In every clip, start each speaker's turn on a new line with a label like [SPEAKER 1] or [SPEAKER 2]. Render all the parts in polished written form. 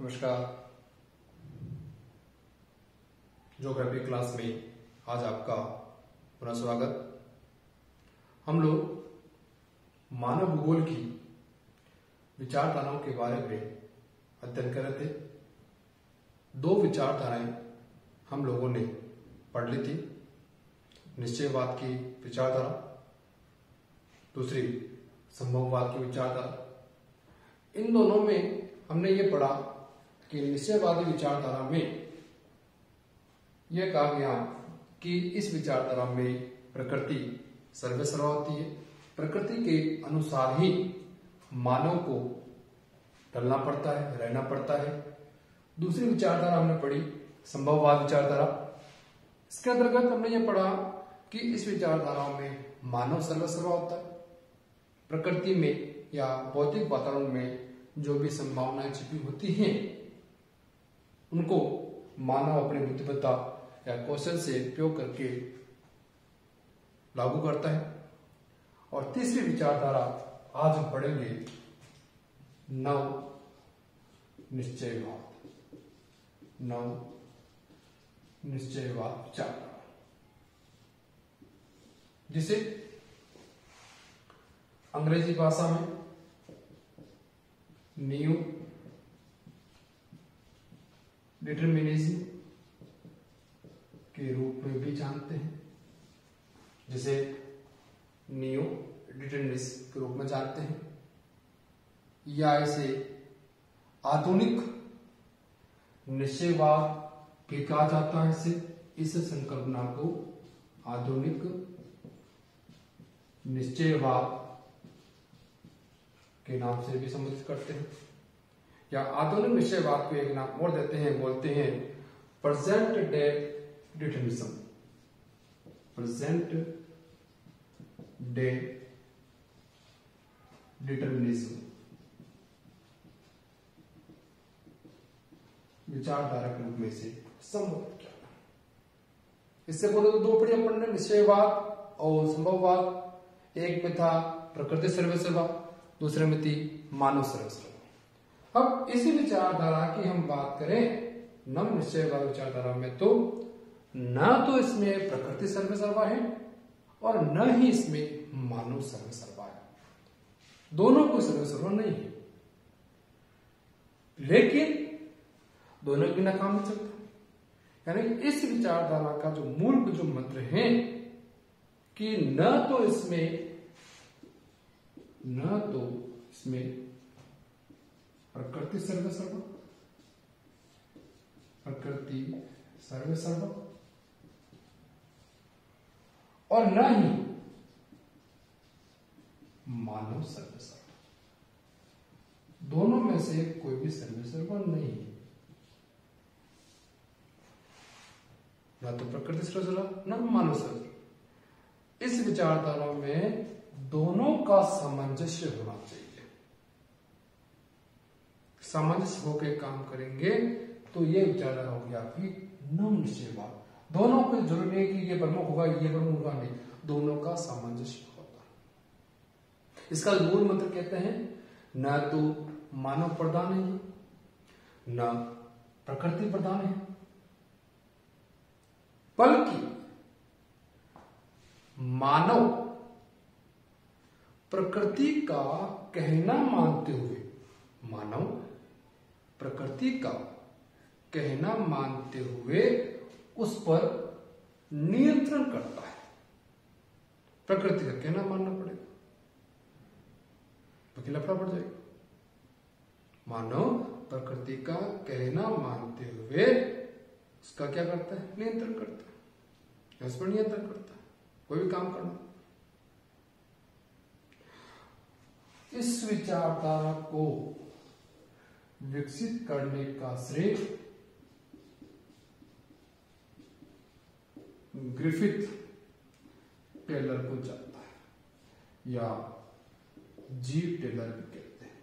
[SPEAKER 1] नमस्कार। Geography class में आज आपका पुनः स्वागत। हम लोग मानव भूगोल की विचारधाराओं के बारे में अध्ययन कर रहे थे। दो विचारधाराएं हम लोगों ने पढ़ ली थी, निश्चयवाद की विचारधारा, दूसरी संभववाद की विचारधारा। इन दोनों में हमने ये पढ़ा कि निश्चयवादी विचारधारा में यह कहा गया कि इस विचारधारा में प्रकृति सर्वस्व होती है, प्रकृति के अनुसार ही मानव को ढलना पड़ता है, रहना पड़ता है। दूसरी विचारधारा हमने पढ़ी संभववाद विचारधारा। इसके अंतर्गत हमने ये पढ़ा कि इस विचारधारा में मानव सर्वस्व होता है, प्रकृति में या भौतिक वातावरण में जो भी संभावनाएं छिपी होती हैं उनको मानव अपनी बुद्धिमत्ता या कौशल से उपयोग करके लागू करता है। और तीसरी विचारधारा आज हम पढ़ेंगे नव निश्चयवाद विचारधारा, जिसे अंग्रेजी भाषा में न्यू डिटरमिनिज्म के रूप में भी जानते हैं, जिसे न्यू डिटरमिनिज्म के रूप में जानते हैं, या इसे आधुनिक निश्चयवाद भी कहा जाता है। इस संकल्पना को आधुनिक निश्चयवाद के नाम से भी संबोधित करते हैं, या आधुनिक निश्चयवाद को एक नाम और देते हैं, बोलते हैं present day determinism. Present day determinism विचारधारा के रूप में से संबोधित किया। इससे पहले तो दो पढ़ी अपन ने, निश्चयवाद और संभववाद। एक में था प्रकृति सर्वस्व, दूसरे में थी मानव सर्वस्व। अब इसी विचारधारा की हम बात करें नव निश्चयवाद विचारधारा में, तो न तो इसमें प्रकृति सर्वस्व है और न ही इसमें मानव सर्वस्व है। दोनों को सर्वस्व नहीं है, लेकिन दोनों बिना काम नहीं चलता। यानी इस विचारधारा का जो मूल जो मंत्र है कि न तो इसमें प्रकृति सर्वस्व और न ही मानव सर्वस्व। दोनों में से कोई भी सर्वस्व नहीं है, न तो प्रकृति सर्वस्व न मानव सर्वस्व। इस विचारधारा में दोनों का सामंजस्य होना चाहिए। सामंजस्य होकर काम करेंगे तो ये विचारधारा होगी आपकी नव निश्चयवाद। दोनों को जरूरी नहीं कि ये प्रमुख होगा ये प्रमुख होगा, नहीं, दोनों का सामंजस्य होता है। इसका मूल मंत्र कहते हैं न तो मानव प्रधान है न प्रकृति प्रधान है, बल्कि मानव प्रकृति का कहना मानते हुए, मानव प्रकृति का कहना मानते हुए उस पर नियंत्रण करता है। प्रकृति का कहना मानना पड़ेगा, तो लफड़ा पड़ जाएगा। मानव प्रकृति का कहना मानते हुए उसका क्या करता है? नियंत्रण करता है, उस पर नियंत्रण करता है कोई भी काम करना। इस विचारधारा को विकसित करने का श्रेय ग्रिफिथ टेलर को जाता है, या जी टेलर भी कहते हैं।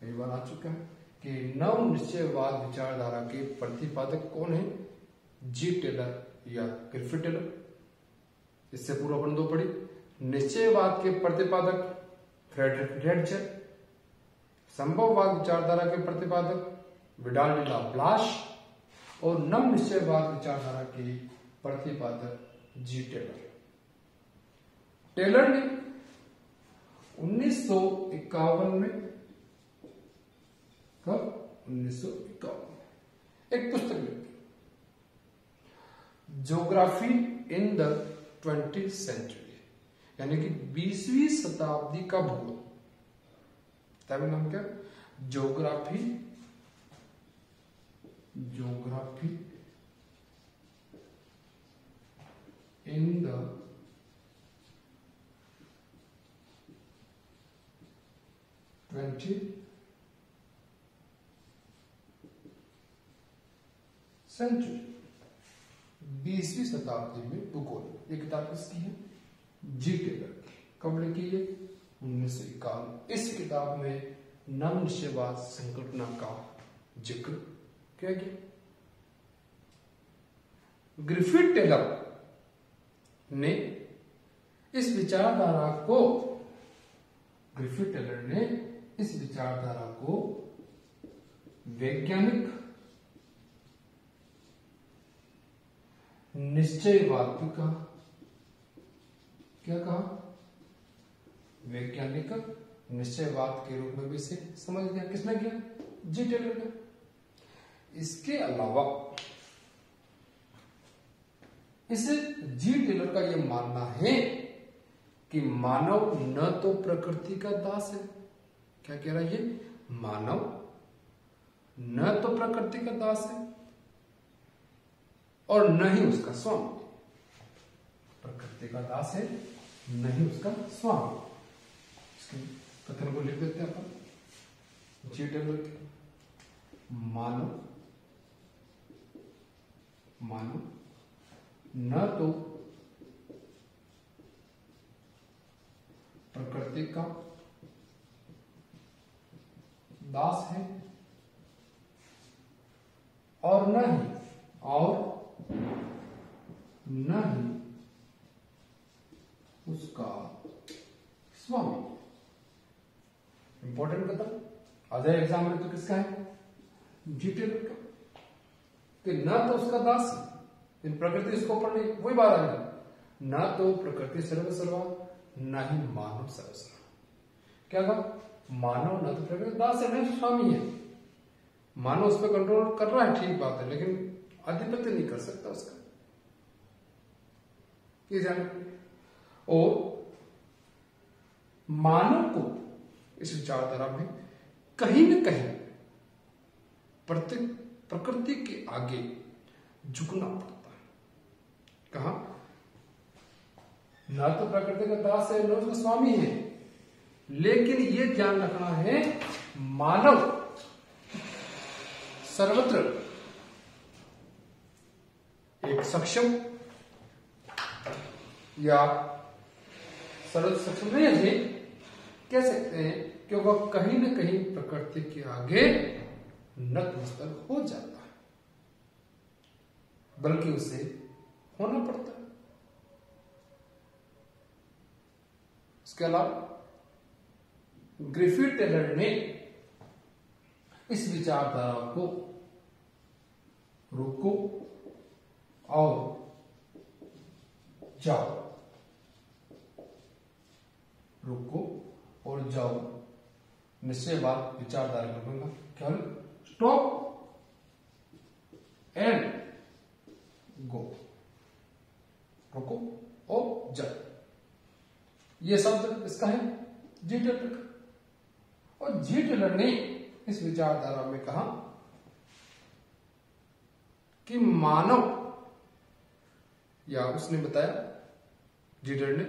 [SPEAKER 1] कई बार आ चुका है कि नव निश्चयवाद विचारधारा के प्रतिपादक कौन है? जी टेलर या ग्रिफिथ टेलर। इससे पूर्व अपन दो पढ़ी। निश्चयवाद के प्रतिपादक फ्रेडरिक ड्रेडजर, संभववाद विचारधारा के प्रतिपादक विडाल डी ला ब्लाश और नव निश्चयवाद विचारधारा के प्रतिपादक जी टेलर। टेलर ने 1951 में, कब 1951 एक पुस्तक लिखी, geography in the 20th century, यानी कि 20वीं शताब्दी का भूगोल। किताब का नाम क्या? Geography in the 20th century, 20वीं शताब्दी में भूगोल। ये किताब किसकी है? जी टेलर की। कब लिखी है? 1951। इस किताब में नव निश्चयवाद संकल्पना का जिक्र किया गया। ग्रिफिथ टेलर ने इस विचारधारा को वैज्ञानिक निश्चयवाद भी कहा। क्या कहा? वैज्ञानिक निश्चयवाद के रूप में भी इसे समझ गया। किसने किया? जी टेलर ने। इसके अलावा इस जी टेलर का यह मानना है कि मानव न तो प्रकृति का दास है। क्या कह रहा है ये? मानव न तो प्रकृति का दास है और न ही उसका स्वामी। प्रकृति का दास है, न ही उसका स्वामी। इसके कथन को लिख देते हैं अपन। जी टेलर के मानव न तो प्रकृति का दास है और न ही उसका स्वामी। इंपॉर्टेंट कथन। अजय एग्जाम में तो किसका है? जी टेलर का। कि न तो उसका दास है, इन प्रकृति इसको पढ़ रही, वही बात है। न तो प्रकृति सर्वसर्वा, न ही मानव सर्वसर्वा। क्या कहा? मानव न तो प्रकृति दास है, न स्वामी है। मानव उस पर कंट्रोल कर रहा है, ठीक बात है, लेकिन आधिपत्य नहीं कर सकता उसका। ये जाने। और मानव को इस विचारधारा में कहीं न कहीं प्रकृति के आगे झुकना पड़ता है। कहा? ना तो प्रकृति का दास है, न उसका स्वामी है, लेकिन यह ध्यान रखना है मानव सर्वत्र एक सक्षम या सर्वत्र सक्षम नहीं है, कह सकते हैं कि वह कहीं न कहीं प्रकृति के आगे नतमस्तक हो जाता है, बल्कि उसे होना पड़ता है। इसके अलावा ग्रिफिथ टेलर ने इस विचारधारा को रोको और जाओ, रुको और जाओ निश्चयवाद विचारधारा करूंगा। क्या? Stop and go. रुको और जाओ। ये शब्द इसका है जी टेलर का। और जी टेलर ने इस विचारधारा में कहा कि मानव, या उसने बताया जी टेलर ने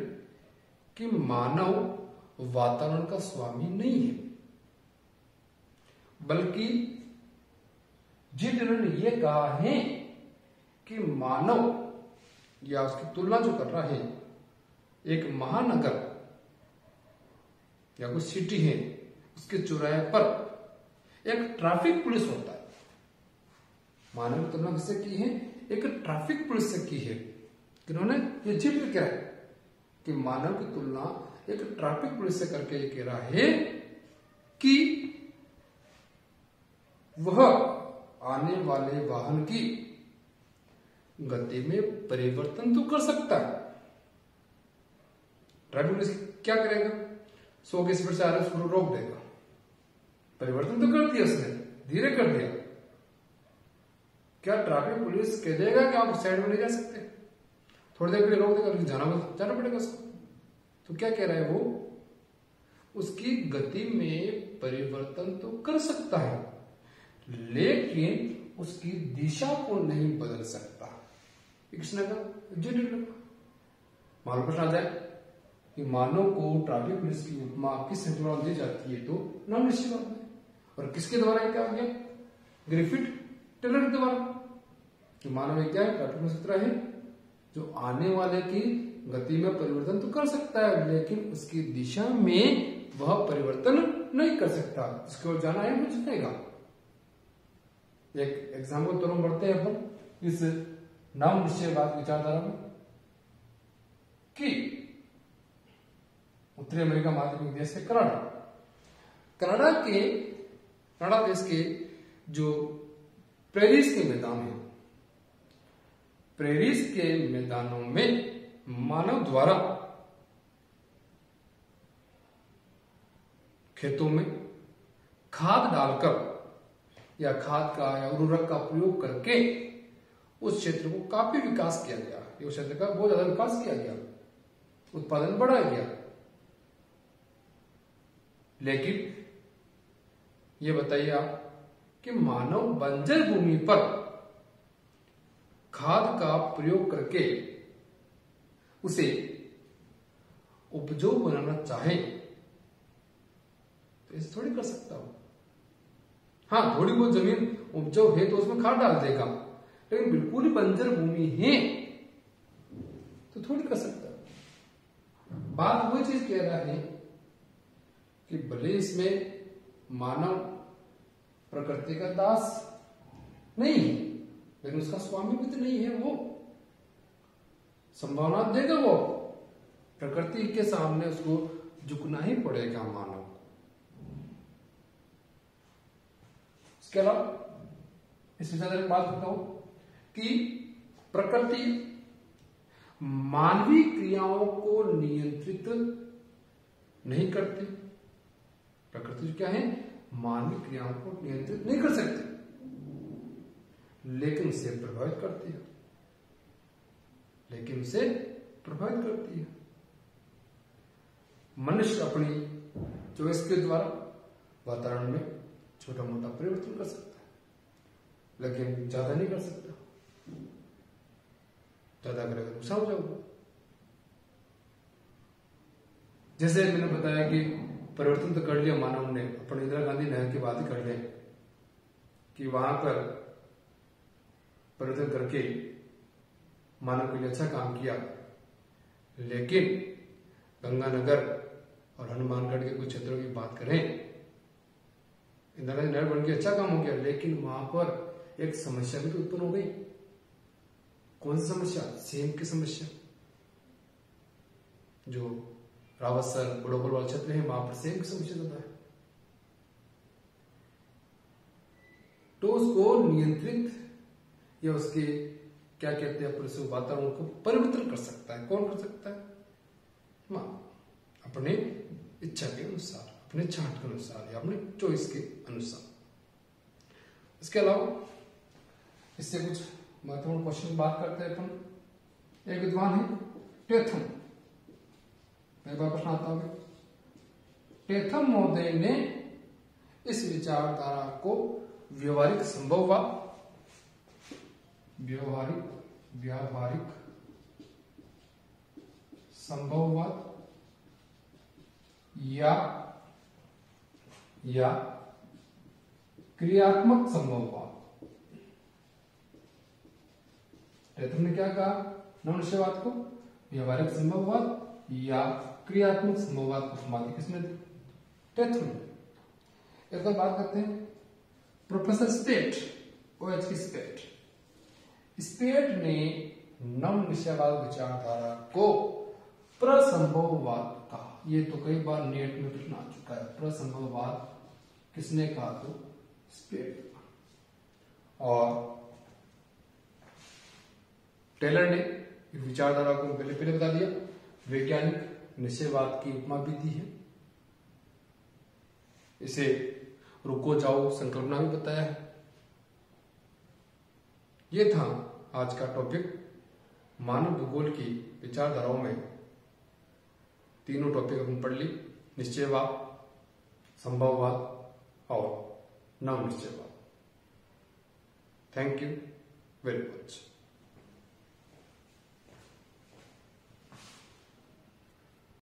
[SPEAKER 1] कि मानव वातावरण का स्वामी नहीं है, बल्कि जी टेलर ने यह कहा है कि मानव, या उसकी तुलना जो कर रहा है, एक महानगर या कोई सिटी है, उसके चौराहे पर एक ट्रैफिक पुलिस होता है। मानव की तुलना किससे की है? एक ट्रैफिक पुलिस से की है। किन्होंने? ये जिक्र किया है कि मानव की तुलना एक ट्रैफिक पुलिस से करके ये कह रहा है कि वह आने वाले वाहन की गति में परिवर्तन तो कर सकता है। ट्रैफिक पुलिस क्या करेगा? 100 की स्पीड से आ रहा है, उसको रोक देगा। परिवर्तन तो कर दिया उसने, धीरे कर दिया। क्या ट्रैफिक पुलिस कह देगा कि आप साइड में नहीं जा सकते? थोड़ी देर के लिए रोक देगा, लेकिन जाना पड़ेगा उसको। तो क्या कह रहा है वो? उसकी गति में परिवर्तन तो कर सकता है, लेकिन उसकी दिशा को नहीं बदल सकता। किसने कहा? मानव प्रश्न आ जाए कि मानव को ट्रैफिक पुलिस की उपमा किस द्वारा दी जाती है? तो नाम निश्चित बात है। और किसके द्वारा क्या गया? ग्रिफिथ टेलर के द्वारा। कि मानव क्या है? ट्रैफिक पुलिस है जो आने वाले की गति में परिवर्तन तो कर सकता है, लेकिन उसकी दिशा में वह परिवर्तन नहीं कर सकता। इसकी ओर जाना है, मुझे जाएगा। एक एग्जाम्पल तो हम बढ़ते हैं अपन इस नाम निश्चयवाद विचारधारा में कि उत्तरी अमेरिका माध्यमिक देश है कनाडा देश के जो प्रेरिस के मैदान है, प्रेरिस के मैदानों में मानव द्वारा खेतों में खाद डालकर या खाद का या उर्वरक का प्रयोग करके उस क्षेत्र को काफी विकास किया गया। उस क्षेत्र का बहुत ज्यादा विकास किया गया, उत्पादन बढ़ाया गया। लेकिन ये बताइए आप कि मानव बंजर भूमि पर खाद का प्रयोग करके उसे उपजाऊ बनाना चाहे तो इसे थोड़ी कर सकता हो। हाँ, थोड़ी बहुत जमीन उपजाऊ है तो उसमें खाद डाल देगा, लेकिन बिल्कुल ही बंजर भूमि है तो थोड़ी कर सकता। बात वही चीज कह रहा है कि भले इसमें मानव प्रकृति का दास नहीं है, लेकिन उसका स्वामी भी तो नहीं है। वो संभावना देगा, वो प्रकृति के सामने उसको झुकना ही पड़ेगा मानव को। इसके अलावा इस विचार में बात करता हूं कि प्रकृति मानवीय क्रियाओं को नियंत्रित नहीं करती। प्रकृति क्या है? मानवीय क्रियाओं को नियंत्रित नहीं कर सकती, लेकिन उसे प्रभावित करती है। मनुष्य अपनी चॉइस के द्वारा वातावरण में छोटा मोटा परिवर्तन कर सकता है, लेकिन ज्यादा नहीं कर सकता। ज्यादा करेगा नुकसान हो जाएगा। जैसे मैंने बताया कि परिवर्तन तो कर लिया मानव ने, अपने इंदिरा गांधी नहर की बात ही कर ले कि वहां पर परिवर्तन करके मानव के लिए अच्छा काम किया, लेकिन गंगानगर और हनुमानगढ़ के कुछ क्षेत्रों की बात करें, इंदिरा गांधी नहर बन के अच्छा काम हो गया, लेकिन वहां पर एक समस्या भी तो उत्पन्न हो गई। कौन सी समस्या? सेम की समस्या। जो रावतसर बुढ़ोपल वाले क्षेत्र है, वहां पर सेम की समस्या ज्यादा है। तो उसको नियंत्रित या उसके क्या कहते हैं अपने वातावरण को परिवर्तन कर सकता है। कौन कर सकता है? अपने इच्छा के अनुसार, अपने चाहत के अनुसार या अपने चॉइस के अनुसार। इसके अलावा इससे कुछ महत्वपूर्ण क्वेश्चन बात करते हैं अपन। एक विद्वान है टेथम, एक बार प्रश्न आता होगा। टेथम महोदय ने इस विचारधारा को व्यवहारिक संभववाद, व्यावहारिक संभववाद या क्रियात्मक संभववाद। टेथम ने क्या कहा? नवनिश्चयवाद को व्यवहारिक संभववाद या क्रियात्मक संभववाद को समाधि किसने दी? टेथम ने। एक बार बात करते हैं प्रोफेसर स्पेट, OH स्पेट। स्पेट ने नवनिश्चयवाद विचारधारा को प्रसंभववाद कहा। ये तो कई बार नेट में प्रश्न आ चुका है। प्रसंभववाद किसने कहा? तो स्पेट। और टेलर ने इस विचारधारा को पहले बता दिया। वैज्ञानिक निश्चयवाद की उपमा भी दी है। इसे रुको जाओ संकल्पना भी बताया है। ये था आज का टॉपिक। मानव भूगोल की विचारधाराओं में तीनों टॉपिक हम पढ़ ली, निश्चयवाद, संभववाद और नव निश्चयवाद। Thank you very much.